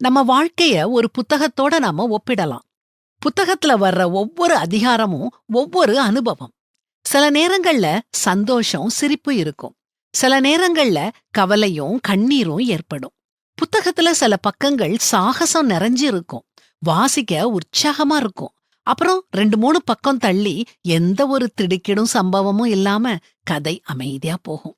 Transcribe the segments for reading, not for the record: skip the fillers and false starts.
நம்ம வாழ்க்கைய ஒரு புத்தகத்தோட நாம ஒப்பிடலாம். புத்தகத்துல வர்ற ஒவ்வொரு அதிகாரமும் ஒவ்வொரு அனுபவம். சில நேரங்கள்ல சந்தோஷம், சிரிப்பு இருக்கும். சில நேரங்கள்ல கவலையும், கண்ணீரும் ஏற்படும். புத்தகத்துல சில பக்கங்கள் சாகசம் நிறைஞ்சு இருக்கும். வாசிக்க உற்சாகமா இருக்கும். அப்புறம் 2, 3 பக்கம் தள்ளி எந்த ஒரு திடுக்கிடும் சம்பவமும் இல்லாம கதை அமைதியா போகும்.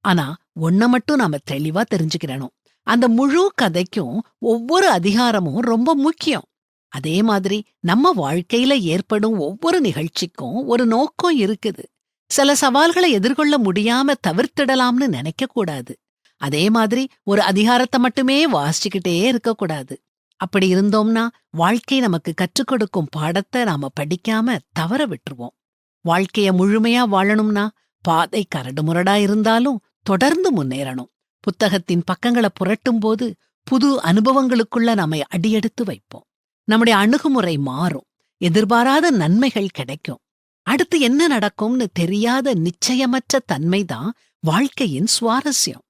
ஆனா ஒன்ன மட்டும் நாம தெளிவா தெரிஞ்சுக்கிறணும். அந்த முழு கதைக்கும் ஒவ்வொரு அதிகாரமும் ரொம்ப முக்கியம். அதே மாதிரி நம்ம வாழ்க்கையில ஏற்படும் ஒவ்வொரு நிகழ்ச்சிக்கும் ஒரு நோக்கம் இருக்குது. சில சவால்களை எதிர்கொள்ள முடியாம தவிர்த்திடலாம்னு நினைக்க கூடாது. அதே மாதிரி ஒரு அதிகாரத்தை மட்டுமே வாசிச்சுக்கிட்டே இருக்கக்கூடாது. அப்படி இருந்தோம்னா வாழ்க்கை நமக்கு கற்றுக் கொடுக்கும் பாடத்தை நாம படிக்காம தவற விட்டுருவோம். வாழ்க்கைய முழுமையா வாழணும்னா பாதை கரடுமுரடா இருந்தாலும் தொடர்ந்து முன்னேறணும். புத்தகத்தின் பக்கங்களை புரட்டும்போது புது அனுபவங்களுக்குள்ள நம்மை அடியெடுத்து வைப்போம். நம்முடைய அணுகுமுறை மாறும். எதிர்பாராத நன்மைகள் கிடைக்கும். அடுத்து என்ன நடக்கும்னு தெரியாத நிச்சயமற்ற தன்மைதான் வாழ்க்கையின் சுவாரஸ்யம்.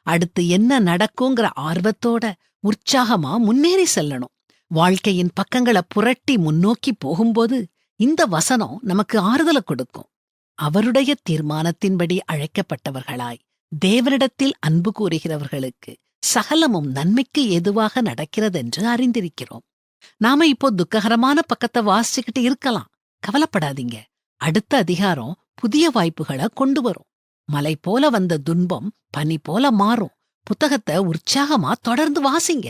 அடுத்து என்ன நடக்குங்கிற ஆர்வத்தோட உற்சாகமா முன்னேறி செல்லணும். வாழ்க்கையின் பக்கங்களை புரட்டி முன்னோக்கி போகும்போது இந்த வசனம் நமக்கு ஆறுதலை கொடுக்கும். அவருடைய தீர்மானத்தின்படி அழைக்கப்பட்டவர்களாய் தேவனிடத்தில் அன்பு கூறுகிறவர்களுக்கு சகலமும் நன்மைக்கு ஏதுவாக நடக்கிறதென்று அறிந்திருக்கிறோம். நாம இப்போ துக்ககரமான பக்கத்தை வாசிச்சுக்கிட்டு இருக்கலாம். கவலைப்படாதீங்க. அடுத்த அதிகாரம் புதிய வாய்ப்புகளை கொண்டு வரும். மலை போல வந்த துன்பம் பனி போல மாறும். புத்தகத்தை உற்சாகமா தொடர்ந்து வாசிங்க.